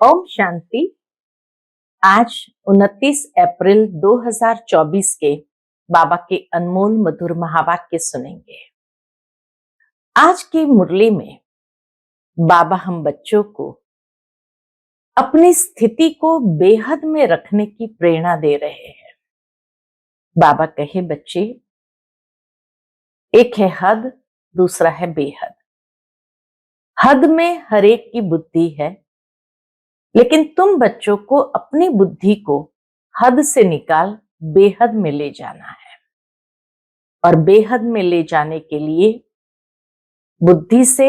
ओम शांति। आज 29 अप्रैल 2024 के बाबा के अनमोल मधुर महावाक्य सुनेंगे। आज की मुरली में बाबा हम बच्चों को अपनी स्थिति को बेहद में रखने की प्रेरणा दे रहे हैं। बाबा कहे, बच्चे, एक है हद, दूसरा है बेहद। हद में हर एक की बुद्धि है, लेकिन तुम बच्चों को अपनी बुद्धि को हद से निकाल बेहद में ले जाना है। और बेहद में ले जाने के लिए बुद्धि से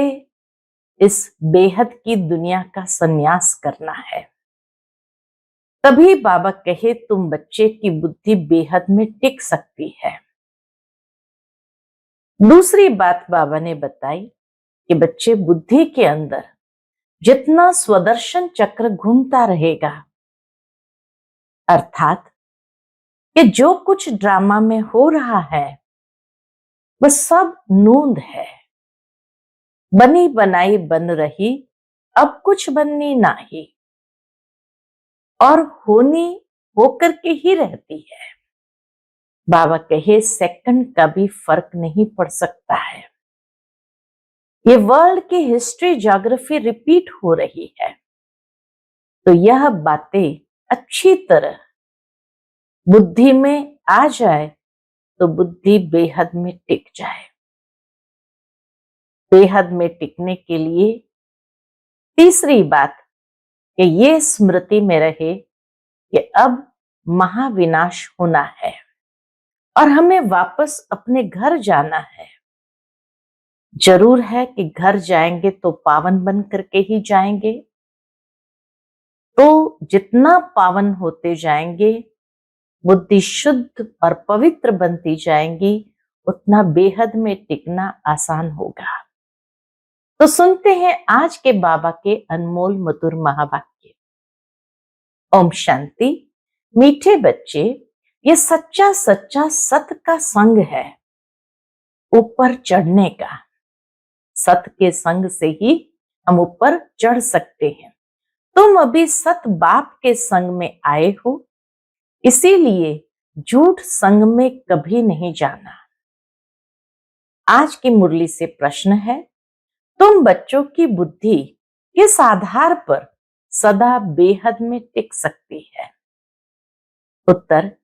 इस बेहद की दुनिया का संन्यास करना है। तभी बाबा कहे तुम बच्चे की बुद्धि बेहद में टिक सकती है। दूसरी बात बाबा ने बताई कि बच्चे, बुद्धि के अंदर जितना स्वदर्शन चक्र घूमता रहेगा, अर्थात कि जो कुछ ड्रामा में हो रहा है वह सब नूंद है, बनी बनाई बन रही, अब कुछ बननी नाही, और होनी होकर के ही रहती है। बाबा कहे सेकंड का भी फर्क नहीं पड़ सकता है। ये वर्ल्ड की हिस्ट्री ज्योग्राफी रिपीट हो रही है, तो यह बातें अच्छी तरह बुद्धि में आ जाए तो बुद्धि बेहद में टिक जाए। बेहद में टिकने के लिए तीसरी बात कि ये स्मृति में रहे कि अब महाविनाश होना है और हमें वापस अपने घर जाना है। जरूर है कि घर जाएंगे तो पावन बन करके ही जाएंगे, तो जितना पावन होते जाएंगे, बुद्धि शुद्ध और पवित्र बनती जाएंगी, उतना बेहद में टिकना आसान होगा। तो सुनते हैं आज के बाबा के अनमोल मधुर महावाक्य। ओम शांति। मीठे बच्चे, ये सच्चा सच्चा सत का संग है, ऊपर चढ़ने का। सत के संग से ही हम ऊपर चढ़ सकते हैं। तुम अभी सत बाप के संग में आए हो, इसीलिए झूठ संग में कभी नहीं जाना। आज की मुरली से प्रश्न है, तुम बच्चों की बुद्धि किस आधार पर सदा बेहद में टिक सकती है? उत्तर,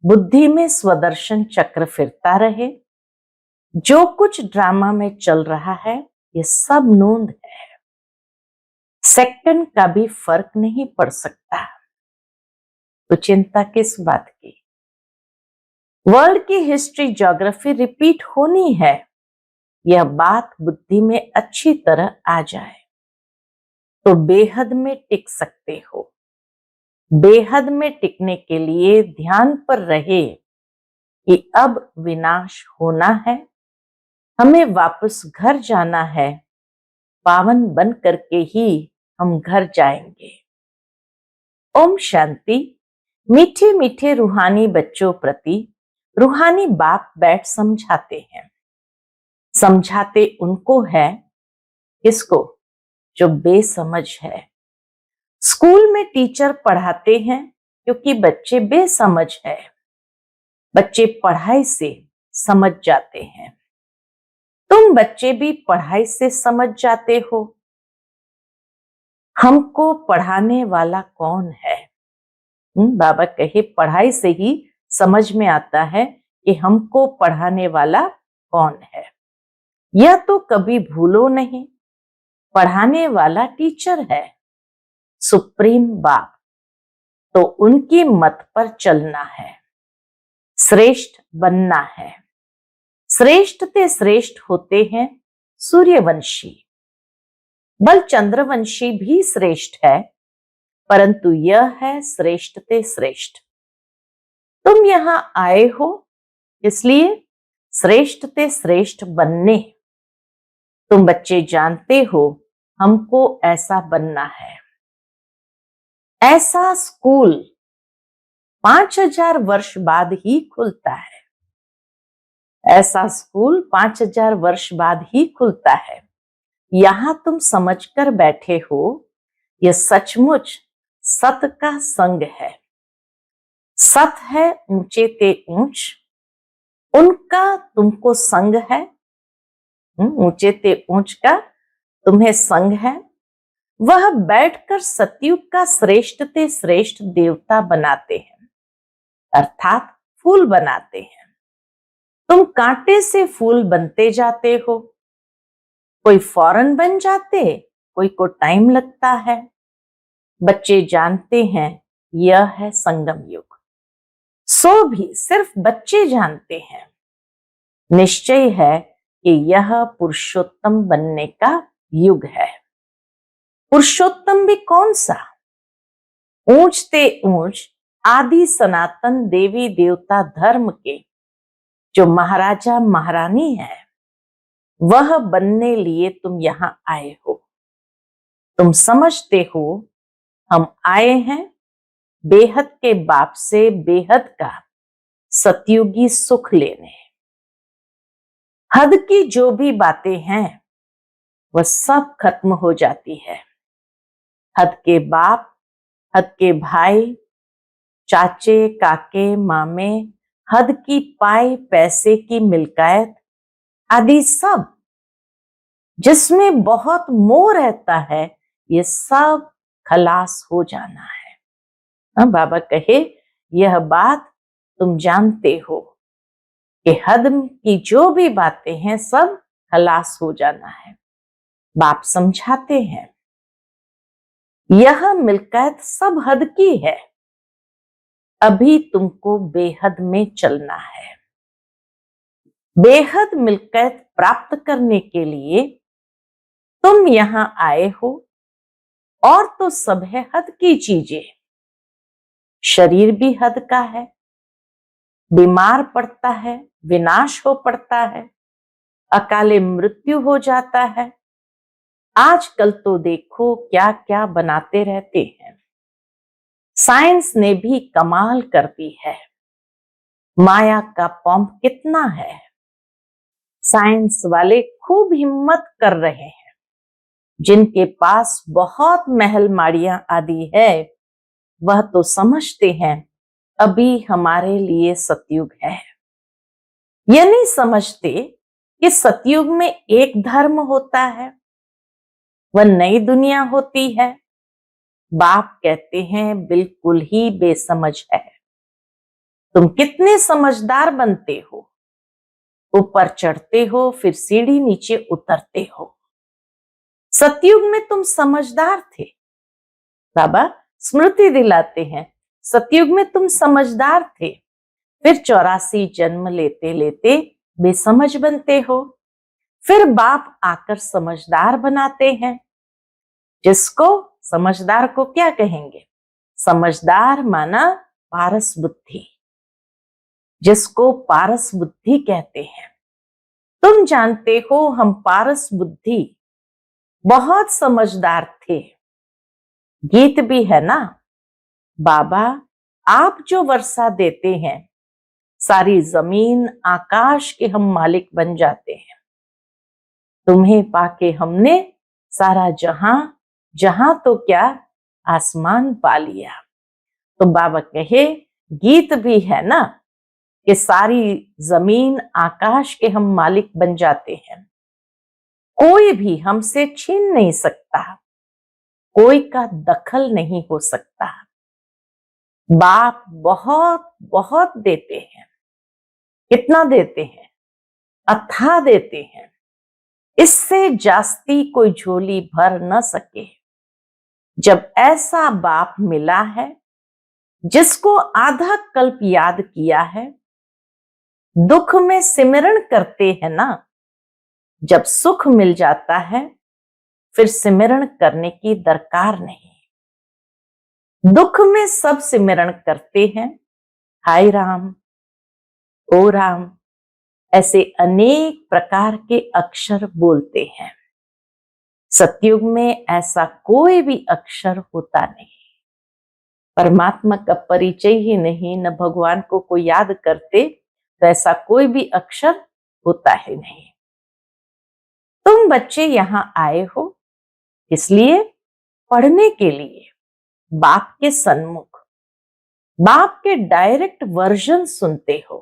बुद्धि में स्वदर्शन चक्र फिरता रहे। जो कुछ ड्रामा में चल रहा है ये सब नूंद है, सेकंड का भी फर्क नहीं पड़ सकता। तो चिंता किस बात की? वर्ल्ड की हिस्ट्री ज्योग्राफी रिपीट होनी है, यह बात बुद्धि में अच्छी तरह आ जाए तो बेहद में टिक सकते हो। बेहद में टिकने के लिए ध्यान पर रहे कि अब विनाश होना है, हमें वापस घर जाना है, पावन बन करके ही हम घर जाएंगे। ओम शांति। मीठे मीठे रूहानी बच्चों प्रति रूहानी बाप बैठ समझाते हैं। समझाते उनको है, किसको? जो बेसमझ है। स्कूल में टीचर पढ़ाते हैं क्योंकि बच्चे बेसमझ है। बच्चे पढ़ाई से समझ जाते हैं। तुम बच्चे भी पढ़ाई से समझ जाते हो। हमको पढ़ाने वाला कौन है? बाबा कहे पढ़ाई से ही समझ में आता है कि हमको पढ़ाने वाला कौन है। यह तो कभी भूलो नहीं, पढ़ाने वाला टीचर है, सुप्रीम बाप। तो उनकी मत पर चलना है, श्रेष्ठ बनना है। श्रेष्ठ ते श्रेष्ठ होते हैं सूर्यवंशी। बल चंद्रवंशी भी श्रेष्ठ है, परंतु यह है श्रेष्ठ ते श्रेष्ठ। तुम यहां आए हो इसलिए श्रेष्ठ ते श्रेष्ठ बनने। तुम बच्चे जानते हो हमको ऐसा बनना है। ऐसा स्कूल 5000 वर्ष बाद ही खुलता है। ऐसा स्कूल 5000 वर्ष बाद ही खुलता है। यहां तुम समझकर बैठे हो यह सचमुच सत का संग है। सत है ऊंचे ते ऊंच, उनका तुमको संग है। ऊंचे ते ऊंच का तुम्हें संग है। वह बैठकर सतयुग का श्रेष्ठ ते श्रेष्ठ देवता बनाते हैं, अर्थात फूल बनाते हैं। तुम कांटे से फूल बनते जाते हो। कोई फौरन बन जाते, कोई को टाइम लगता है। बच्चे जानते हैं यह है संगम युग। सो भी सिर्फ बच्चे जानते हैं। निश्चय है कि यह पुरुषोत्तम बनने का युग है। पुरुषोत्तम भी कौन सा? ऊंच ते ऊंच आदि सनातन देवी देवता धर्म के जो महाराजा महारानी है, वह बनने लिए तुम यहां आए हो। तुम समझते हो हम आए हैं बेहद के बाप से बेहद का सतयुगी सुख लेने। हद की जो भी बातें हैं वह सब खत्म हो जाती है। हद के बाप, हद के भाई, चाचे, काके, मामे, हद की पाई, पैसे की मिल्कियत आदि सब जिसमें बहुत मोह रहता है, ये सब खलास हो जाना है। बाबा कहे यह बात तुम जानते हो कि हद की जो भी बातें हैं सब खलास हो जाना है। बाप समझाते हैं यह मिल्कियत सब हद की है। अभी तुमको बेहद में चलना है। बेहद मिल्कियत प्राप्त करने के लिए तुम यहां आए हो। और तो सब है हद की चीजें। शरीर भी हद का है, बीमार पड़ता है, विनाश हो पड़ता है, अकाले मृत्यु हो जाता है। आजकल तो देखो क्या क्या बनाते रहते हैं। साइंस ने भी कमाल कर दी है। माया का पंप कितना है। साइंस वाले खूब हिम्मत कर रहे हैं। जिनके पास बहुत महल माड़ियां आदि है, वह तो समझते हैं अभी हमारे लिए सतयुग है। ये नहीं समझते कि सतयुग में एक धर्म होता है, वह नई दुनिया होती है। बाप कहते हैं बिल्कुल ही बेसमझ है। तुम कितने समझदार बनते हो। ऊपर चढ़ते हो, फिर सीढ़ी नीचे उतरते हो। सतयुग में तुम समझदार थे। बाबा स्मृति दिलाते हैं सतयुग में तुम समझदार थे, फिर 84 जन्म लेते लेते बेसमझ बनते हो। फिर बाप आकर समझदार बनाते हैं। जिसको समझदार को क्या कहेंगे? समझदार माना पारस बुद्धि, जिसको पारस बुद्धि कहते हैं। तुम जानते हो हम पारस बुद्धि बहुत समझदार थे। गीत भी है ना, बाबा आप जो वर्षा देते हैं, सारी जमीन आकाश के हम मालिक बन जाते हैं। तुम्हें पाके हमने सारा जहां, जहां तो क्या आसमान पा लिया। तो बाबा कहे गीत भी है ना कि सारी जमीन आकाश के हम मालिक बन जाते हैं। कोई भी हमसे छीन नहीं सकता, कोई का दखल नहीं हो सकता। बाप बहुत बहुत देते हैं। कितना देते हैं? अथाह देते हैं। इससे जास्ती कोई झोली भर न सके। जब ऐसा बाप मिला है जिसको आधा कल्प याद किया है, दुख में सिमरण करते हैं ना, जब सुख मिल जाता है फिर सिमरण करने की दरकार नहीं। दुख में सब सिमरण करते हैं, हाय राम, ओ राम, ऐसे अनेक प्रकार के अक्षर बोलते हैं। सतयुग में ऐसा कोई भी अक्षर होता नहीं। परमात्मा का परिचय ही नहीं, न भगवान को कोई याद करते, तो ऐसा कोई भी अक्षर होता ही नहीं। तुम बच्चे यहां आए हो इसलिए पढ़ने के लिए बाप के सन्मुख बाप के डायरेक्ट वर्जन सुनते हो।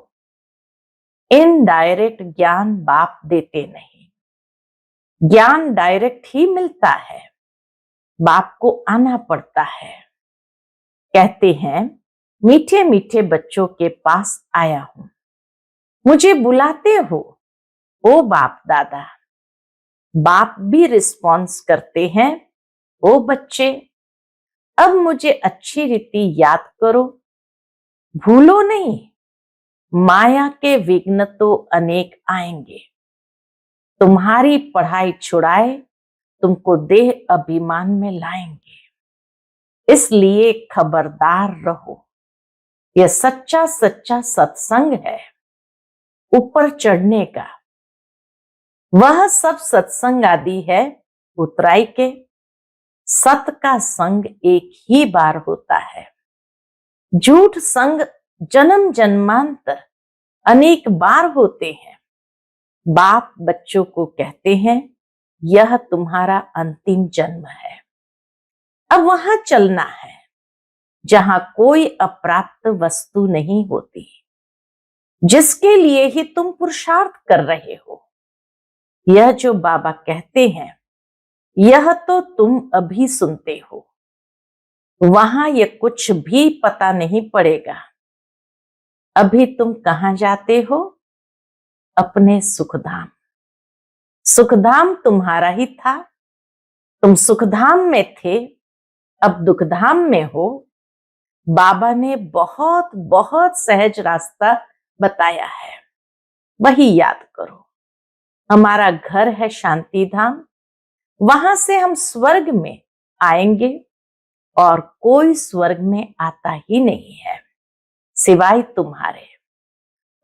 इनडायरेक्ट ज्ञान बाप देते नहीं, ज्ञान डायरेक्ट ही मिलता है, बाप को आना पड़ता है। कहते हैं मीठे मीठे बच्चों के पास आया हूं, मुझे बुलाते हो ओ बाप दादा। बाप भी रिस्पॉन्स करते हैं, ओ बच्चे अब मुझे अच्छी रीति याद करो, भूलो नहीं, माया के विघ्न तो अनेक आएंगे, तुम्हारी पढ़ाई छुड़ाए तुमको देह अभिमान में लाएंगे। इसलिए खबरदार रहो, यह सच्चा सच्चा सत्संग है ऊपर चढ़ने का। वह सब सत्संग आदि है उतराई के, सत का संग एक ही बार होता है, झूठ संग जन्म जन्मांतर अनेक बार होते हैं। बाप बच्चों को कहते हैं यह तुम्हारा अंतिम जन्म है, अब वहां चलना है जहां कोई अप्राप्त वस्तु नहीं होती, जिसके लिए ही तुम पुरुषार्थ कर रहे हो। यह जो बाबा कहते हैं यह तो तुम अभी सुनते हो, वहां ये कुछ भी पता नहीं पड़ेगा। अभी तुम कहां जाते हो? अपने सुखधाम। सुखधाम तुम्हारा ही था, तुम सुखधाम में थे, अब दुखधाम में हो। बाबा ने बहुत बहुत सहज रास्ता बताया है, वही याद करो। हमारा घर है शांति धाम, वहां से हम स्वर्ग में आएंगे और कोई स्वर्ग में आता ही नहीं है सिवाय तुम्हारे।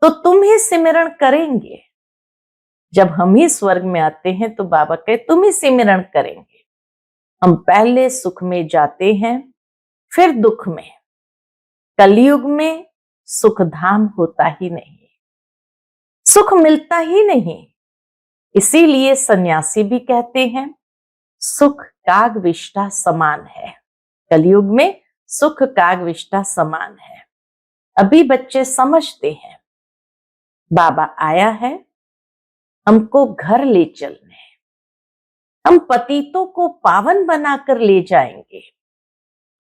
तो तुम ही सिमरण करेंगे। जब हम ही स्वर्ग में आते हैं तो बाबा कहे तुम ही सिमरण करेंगे। हम पहले सुख में जाते हैं फिर दुख में। कलयुग में सुख धाम होता ही नहीं, सुख मिलता ही नहीं। इसीलिए सन्यासी भी कहते हैं सुख कागविष्टा समान है। कलयुग में सुख कागविष्टा समान है। अभी बच्चे समझते हैं बाबा आया है हमको घर ले चलने, हम पतितों को पावन बनाकर ले जाएंगे,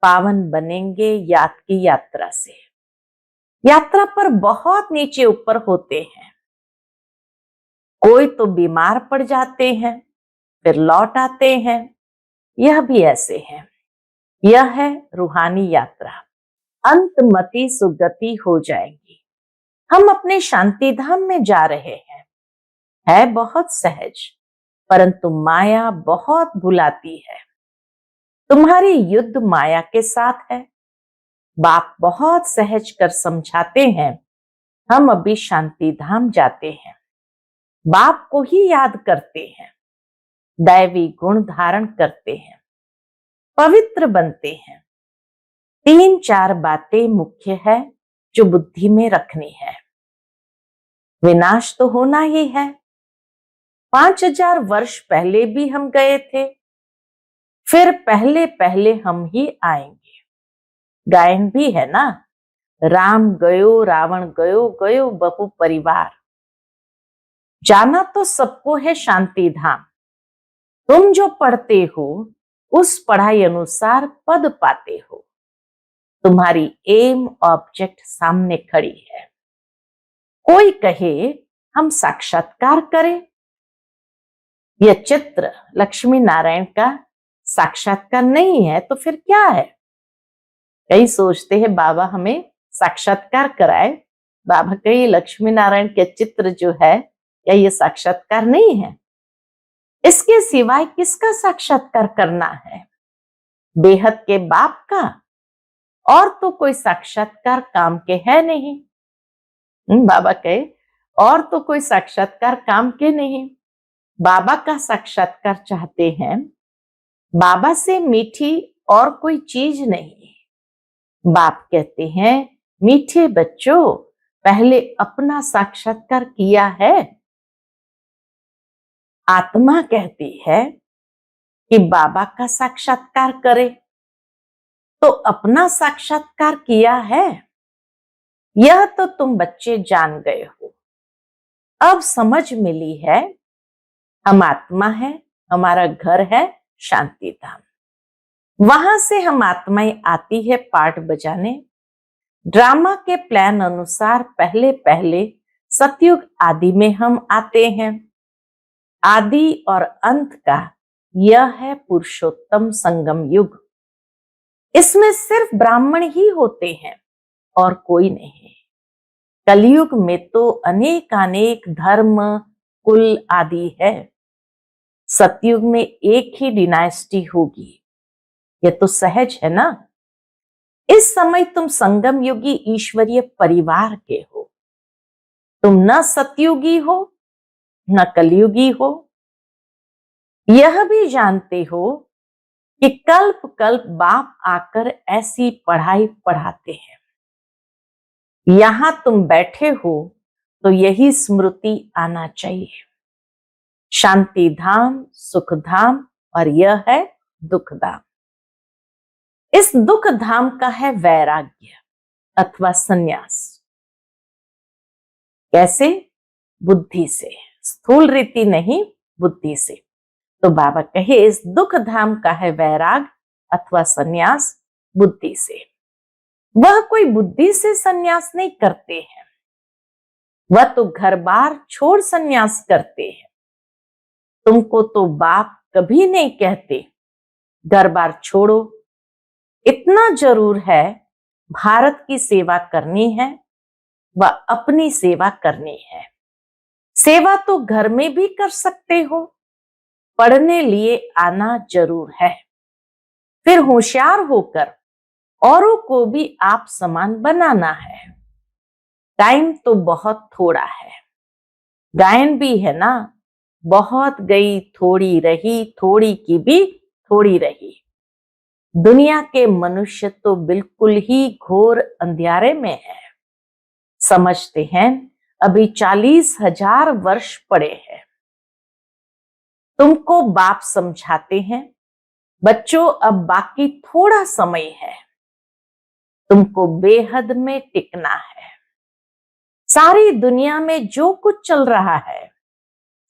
पावन बनेंगे याद की यात्रा से। यात्रा पर बहुत नीचे ऊपर होते हैं, कोई तो बीमार पड़ जाते हैं फिर लौट आते हैं, यह भी ऐसे है। यह है रूहानी यात्रा, अंतमति सुगति हो जाएगी। हम अपने शांति धाम में जा रहे हैं, है बहुत सहज, परंतु माया बहुत भुलाती है। तुम्हारी युद्ध माया के साथ है। बाप बहुत सहज कर समझाते हैं हम अभी शांति धाम जाते हैं, बाप को ही याद करते हैं, दैवी गुण धारण करते हैं, पवित्र बनते हैं। 3-4 बातें मुख्य है जो बुद्धि में रखनी है। विनाश तो होना ही है। 5000 वर्ष पहले भी हम गए थे, फिर पहले पहले हम ही आएंगे। गायन भी है ना, राम गयो रावण गयो, गयो बहु परिवार। जाना तो सबको है शांति धाम। तुम जो पढ़ते हो उस पढ़ाई अनुसार पद पाते हो। तुम्हारी एम ऑब्जेक्ट सामने खड़ी है। कोई कहे हम साक्षात्कार करें, यह चित्र लक्ष्मी नारायण का साक्षात्कार नहीं है तो फिर क्या है? कई सोचते हैं बाबा हमें साक्षात्कार कराए। बाबा कहे लक्ष्मी नारायण के चित्र जो है क्या ये साक्षात्कार नहीं है? इसके सिवाय किसका साक्षात्कार करना है? बेहद के बाप का, और तो कोई साक्षात्कार काम के है नहीं। बाबा कहे और तो कोई साक्षात्कार काम के नहीं। बाबा का साक्षात्कार चाहते हैं, बाबा से मीठी और कोई चीज नहीं। बाप कहते हैं मीठे बच्चों पहले अपना साक्षात्कार किया है। आत्मा कहती है कि बाबा का साक्षात्कार करे, तो अपना साक्षात्कार किया है, यह तो तुम बच्चे जान गए हो। अब समझ मिली है, हम आत्मा है, हमारा घर है शांति धाम। वहां से हम आत्माएं आती है पार्ट बजाने। ड्रामा के प्लान अनुसार पहले पहले सतयुग आदि में हम आते हैं। आदि और अंत का यह है पुरुषोत्तम संगम युग। इसमें सिर्फ ब्राह्मण ही होते हैं और कोई नहीं। कलयुग में तो अनेक अनेक धर्म कुल आदि है। सतयुग में एक ही डिनाइस्टी होगी, यह तो सहज है ना। इस समय तुम संगम युगी ईश्वरीय परिवार के हो। तुम न सतयुगी हो न कलयुगी हो। यह भी जानते हो कि कल्प कल्प बाप आकर ऐसी पढ़ाई पढ़ाते हैं। यहां तुम बैठे हो तो यही स्मृति आना चाहिए, शांति धाम, सुख धाम, और यह है दुख धाम। इस दुख धाम का है वैराग्य अथवा संन्यास। कैसे? बुद्धि से, स्थूल रीति नहीं, बुद्धि से। तो बाबा कहे इस दुख धाम का है वैराग अथवा संन्यास बुद्धि से। वह कोई बुद्धि से संन्यास नहीं करते हैं, वह तो घर बार छोड़ संन्यास करते हैं। तुमको तो बाप कभी नहीं कहते घर बार छोड़ो। इतना जरूर है, भारत की सेवा करनी है व अपनी सेवा करनी है। सेवा तो घर में भी कर सकते हो, पढ़ने लिए आना जरूर है। फिर होशियार होकर औरों को भी आप समान बनाना है। टाइम तो बहुत थोड़ा है। गायन भी है ना, बहुत गई थोड़ी रही, थोड़ी की भी थोड़ी रही। दुनिया के मनुष्य तो बिल्कुल ही घोर अंधियारे में है। समझते हैं अभी 40,000 वर्ष पड़े हैं। तुमको बाप समझाते हैं, बच्चों अब बाकी थोड़ा समय है, तुमको बेहद में टिकना है। सारी दुनिया में जो कुछ चल रहा है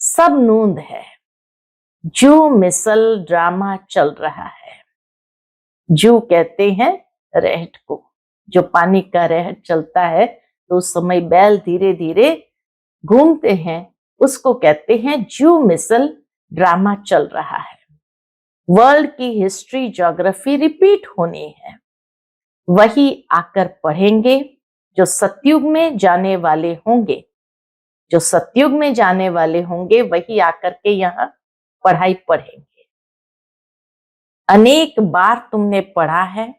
सब नूंद है। जो मिसल ड्रामा चल रहा है, जो कहते हैं रहट को, जो पानी का रहट चलता है तो उस समय बैल धीरे धीरे घूमते हैं, उसको कहते हैं जू मिसल ड्रामा चल रहा है। वर्ल्ड की हिस्ट्री ज्योग्राफी रिपीट होनी है। वही आकर पढ़ेंगे जो सतयुग में जाने वाले होंगे। जो सतयुग में जाने वाले होंगे वही आकर के यहाँ पढ़ाई पढ़ेंगे। अनेक बार तुमने पढ़ा है,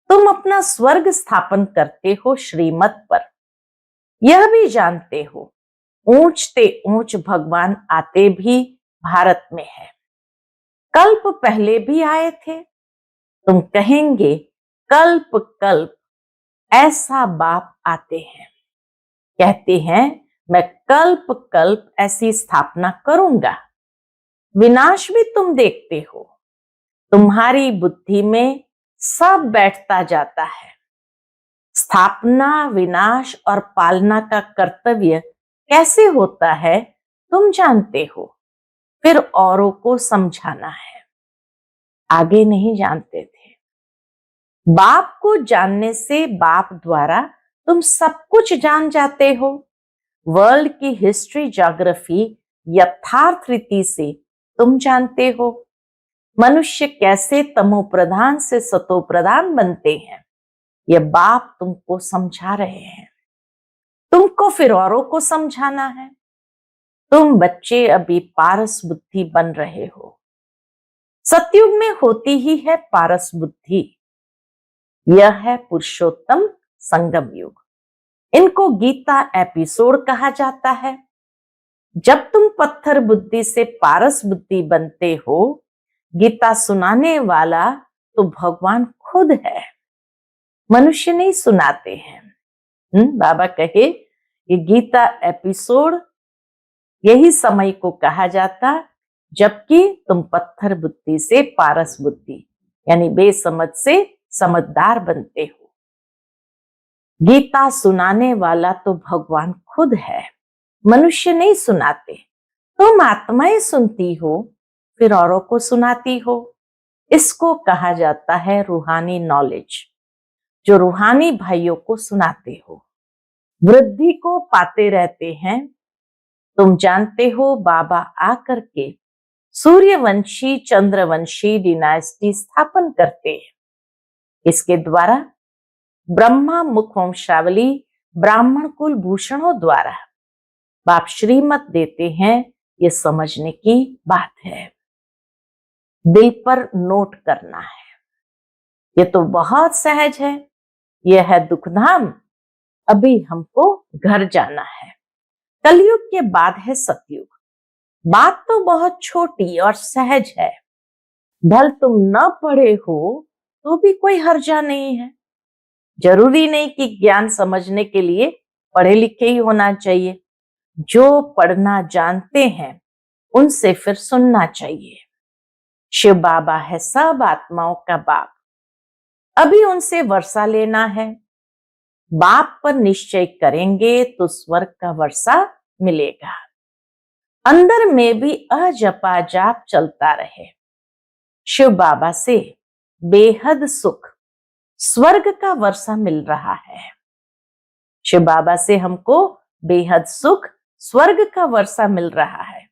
तुम अपना स्वर्ग स्थापन करते हो श्रीमत पर। यह भी जानते हो ऊंचते ऊंच भगवान आते भी भारत में है। कल्प पहले भी आए थे। तुम कहेंगे कल्प कल्प ऐसा बाप आते हैं, कहते हैं मैं कल्प कल्प ऐसी स्थापना करूंगा। विनाश भी तुम देखते हो। तुम्हारी बुद्धि में सब बैठता जाता है। स्थापना, विनाश और पालना का कर्तव्य कैसे होता है तुम जानते हो, फिर औरों को समझाना है। आगे नहीं जानते थे। बाप को जानने से बाप द्वारा तुम सब कुछ जान जाते हो। वर्ल्ड की हिस्ट्री ज्योग्राफी यथार्थ रीति से तुम जानते हो। मनुष्य कैसे तमो प्रधान से सतो प्रधान बनते हैं, यह बाप तुमको समझा रहे हैं। तुमको फिर औरों को समझाना है। तुम बच्चे अभी पारस बुद्धि बन रहे हो। सतयुग में होती ही है पारस बुद्धि। यह है पुरुषोत्तम संगम युग। इनको गीता एपिसोड कहा जाता है। जब तुम पत्थर बुद्धि से पारस बुद्धि बनते हो, गीता सुनाने वाला तो भगवान खुद है, मनुष्य नहीं सुनाते हैं। बाबा कहे ये गीता एपिसोड यही समय को कहा जाता जबकि तुम पत्थर बुद्धि से पारस बुद्धि यानी बेसमझ से समझदार बनते हो। गीता सुनाने वाला तो भगवान खुद है, मनुष्य नहीं सुनाते। तुम आत्माएं सुनती हो, फिर औरों को सुनाती हो। इसको कहा जाता है रूहानी नॉलेज, जो रूहानी भाइयों को सुनाते हो। वृद्धि को पाते रहते हैं। तुम जानते हो बाबा आकर के सूर्यवंशी चंद्रवंशी डिनास्टी स्थापन करते हैं। इसके द्वारा ब्रह्मा मुख वंशावली ब्राह्मण कुल भूषणों द्वारा बाप श्रीमत देते हैं। ये समझने की बात है, दिल पर नोट करना है। ये तो बहुत सहज है। यह है दुखधाम, अभी हमको घर जाना है। कलयुग के बाद है सतयुग। बात तो बहुत छोटी और सहज है। भल तुम न पढ़े हो तो भी कोई हर्जा नहीं है। जरूरी नहीं कि ज्ञान समझने के लिए पढ़े लिखे ही होना चाहिए। जो पढ़ना जानते हैं उनसे फिर सुनना चाहिए। शिव बाबा है सब आत्माओं का बाप। अभी उनसे वर्षा लेना है। बाप पर निश्चय करेंगे तो स्वर्ग का वर्षा मिलेगा। अंदर में भी अजपा जाप चलता रहे। शिव बाबा से बेहद सुख स्वर्ग का वर्षा मिल रहा है। शिव बाबा से हमको बेहद सुख स्वर्ग का वर्षा मिल रहा है।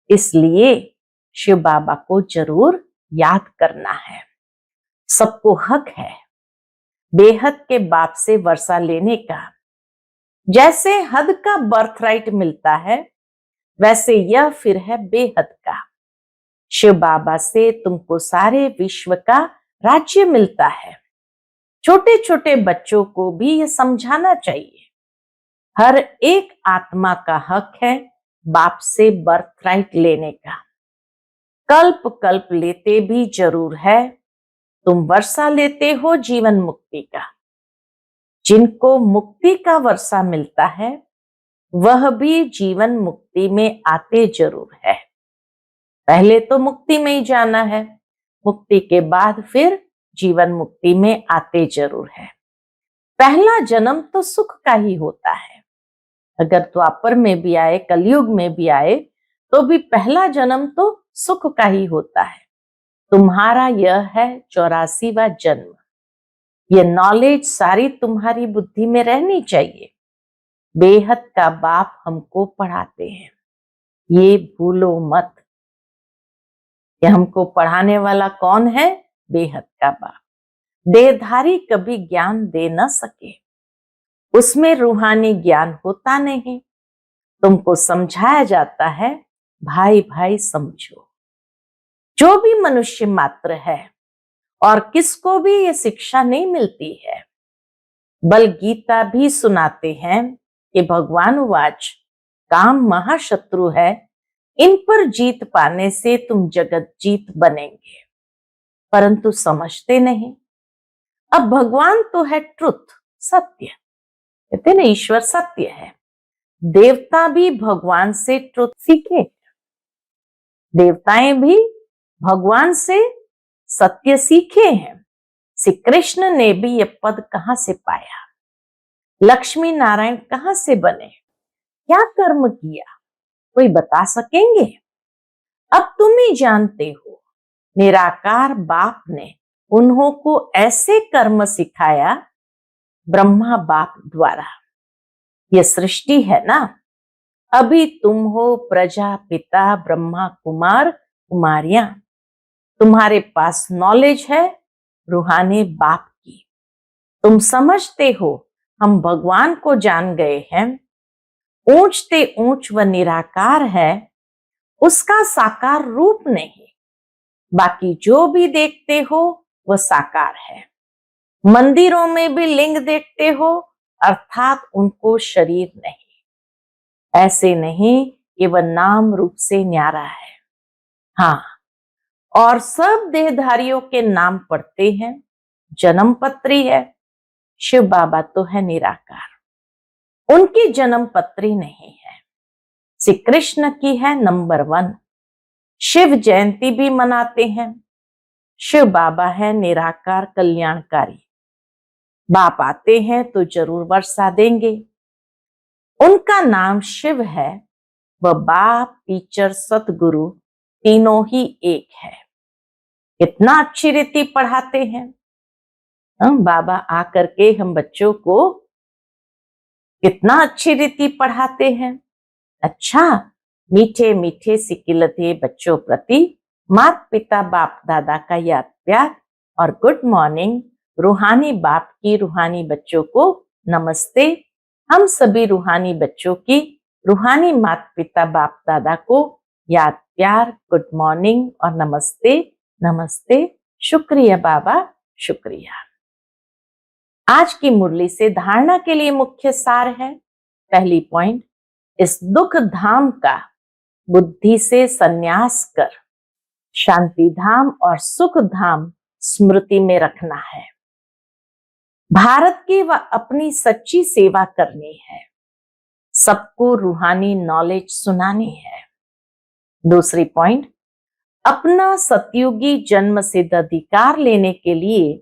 इसलिए शिव बाबा को जरूर याद करना है। सबको हक है बेहद के बाप से वर्षा लेने का। जैसे हद का बर्थराइट मिलता है, वैसे यह फिर है बेहद का। शिव बाबा से तुमको सारे विश्व का राज्य मिलता है। छोटे छोटे बच्चों को भी यह समझाना चाहिए। हर एक आत्मा का हक है बाप से बर्थराइट लेने का। कल्प कल्प लेते भी जरूर है। तुम वर्षा लेते हो जीवन मुक्ति का। जिनको मुक्ति का वर्षा मिलता है वह भी जीवन मुक्ति में आते जरूर है। पहले तो मुक्ति में ही जाना है, मुक्ति के बाद फिर जीवन मुक्ति में आते जरूर है। पहला जन्म तो सुख का ही होता है। अगर द्वापर में भी आए, कलयुग में भी आए, तो भी पहला जन्म तो सुख का ही होता है। तुम्हारा यह है 84वां जन्म। ये नॉलेज सारी तुम्हारी बुद्धि में रहनी चाहिए। बेहद का बाप हमको पढ़ाते हैं, ये भूलो मत। ये हमको पढ़ाने वाला कौन है? बेहद का बाप। देहधारी कभी ज्ञान दे न सके, उसमें रूहानी ज्ञान होता नहीं। तुमको समझाया जाता है भाई भाई समझो। जो भी मनुष्य मात्र है और किसको भी ये शिक्षा नहीं मिलती है। बल गीता भी सुनाते हैं कि भगवान वाच काम महाशत्रु है, इन पर जीत पाने से तुम जगत जीत बनेंगे, परंतु समझते नहीं। अब भगवान तो है ट्रुथ, सत्य। कहते ना ईश्वर सत्य है। देवता भी भगवान से ट्रुथ सीखे। देवताएं भी भगवान से सत्य सीखे हैं। श्री कृष्ण ने भी ये पद कहां से पाया? लक्ष्मी नारायण कहां से बने? क्या कर्म किया? कोई बता सकेंगे? अब तुम ही जानते हो। निराकार बाप ने उन्हों को ऐसे कर्म सिखाया ब्रह्मा बाप द्वारा। ये सृष्टि है ना। अभी तुम हो प्रजापिता ब्रह्मा कुमार कुमारियां। तुम्हारे पास नॉलेज है रूहानी बाप की। तुम समझते हो हम भगवान को जान गए हैं। ऊंचते ऊंच व निराकार है, उसका साकार रूप नहीं। बाकी जो भी देखते हो वह साकार है। मंदिरों में भी लिंग देखते हो, अर्थात उनको शरीर नहीं। ऐसे नहीं कि वह नाम रूप से न्यारा है। हाँ, और सब देहधारियों के नाम पढ़ते हैं, जन्म पत्री है। शिव बाबा तो है निराकार, उनकी जन्म पत्री नहीं है। श्री कृष्ण की है नंबर 1। शिव जयंती भी मनाते हैं। शिव बाबा है निराकार कल्याणकारी। बाप आते हैं तो जरूर वर्षा देंगे। उनका नाम शिव है। वह बाप, टीचर, सतगुरु तीनों ही एक है। कितना अच्छी रीति पढ़ाते हैं। बाबा आकर के हम बच्चों को कितना अच्छी रीति पढ़ाते हैं। अच्छा, मीठे मीठे सिकिलते बच्चों प्रति माता पिता बाप दादा का याद प्यार और गुड मॉर्निंग। रूहानी बाप की रूहानी बच्चों को नमस्ते। हम सभी रूहानी बच्चों की रूहानी माता पिता बाप दादा को याद प्यार, गुड मॉर्निंग और नमस्ते। नमस्ते। शुक्रिया बाबा, शुक्रिया। आज की मुरली से धारणा के लिए मुख्य सार है। पहली पॉइंट, इस दुख धाम का बुद्धि से संन्यास कर शांति धाम और सुख धाम स्मृति में रखना है। भारत की व अपनी सच्ची सेवा करनी है। सबको रूहानी नॉलेज सुनानी है। दूसरी पॉइंट, अपना सतयुगी जन्म सिद्ध अधिकार लेने के लिए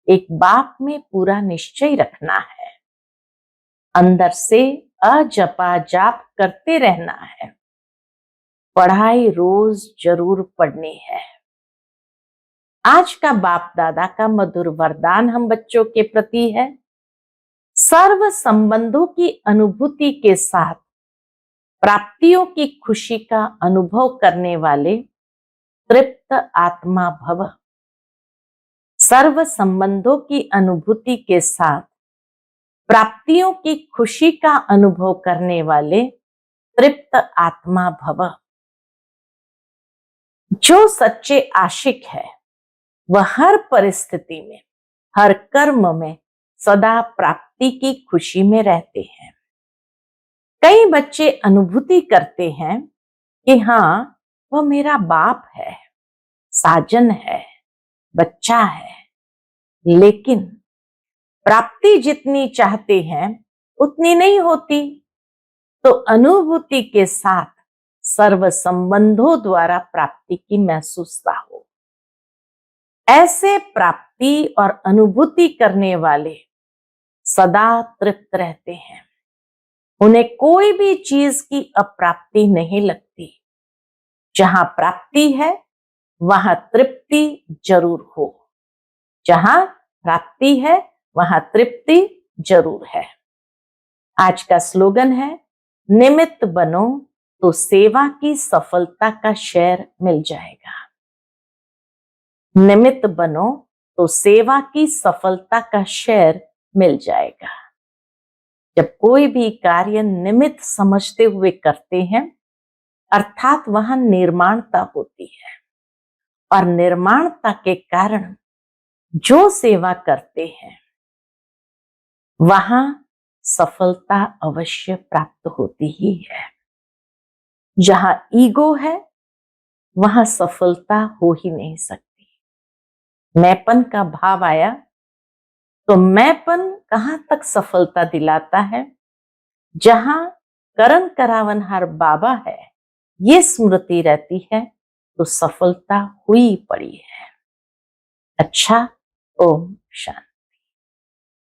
एक बाप में पूरा निश्चय रखना है। अंदर से अजपा जाप करते रहना है। पढ़ाई रोज जरूर पढ़नी है। आज का बाप दादा का मधुर वरदान हम बच्चों के प्रति है। सर्व संबंधों की अनुभूति के साथ प्राप्तियों की खुशी का अनुभव करने वाले तृप्त आत्मा भव। सर्व संबंधों की अनुभूति के साथ प्राप्तियों की खुशी का अनुभव करने वाले तृप्त आत्मा भव। जो सच्चे आशिक है वह हर परिस्थिति में, हर कर्म में सदा प्राप्ति की खुशी में रहते हैं। कई बच्चे अनुभूति करते हैं कि हाँ, वह मेरा बाप है, साजन है, बच्चा है, लेकिन प्राप्ति जितनी चाहते हैं उतनी नहीं होती। तो अनुभूति के साथ सर्व संबंधों द्वारा प्राप्ति की महसूसता हो। ऐसे प्राप्ति और अनुभूति करने वाले सदा तृप्त रहते हैं। उन्हें कोई भी चीज की अप्राप्ति नहीं लगती। जहां प्राप्ति है वहां तृप्ति जरूर हो। जहां प्राप्ति है वहां तृप्ति जरूर है। आज का स्लोगन है, निमित्त बनो तो सेवा की सफलता का शेयर मिल जाएगा। निमित्त बनो तो सेवा की सफलता का शेयर मिल जाएगा। जब कोई भी कार्य निमित्त समझते हुए करते हैं, अर्थात वहां निर्माणता होती है, और निर्माणता के कारण जो सेवा करते हैं वहां सफलता अवश्य प्राप्त होती ही है। जहां ईगो है वहां सफलता हो ही नहीं सकती। मैंपन का भाव आया तो मैंपन कहां तक सफलता दिलाता है? जहां करण करावनहार बाबा है, ये स्मृति रहती है तो सफलता हुई पड़ी है। अच्छा, ओम शांति।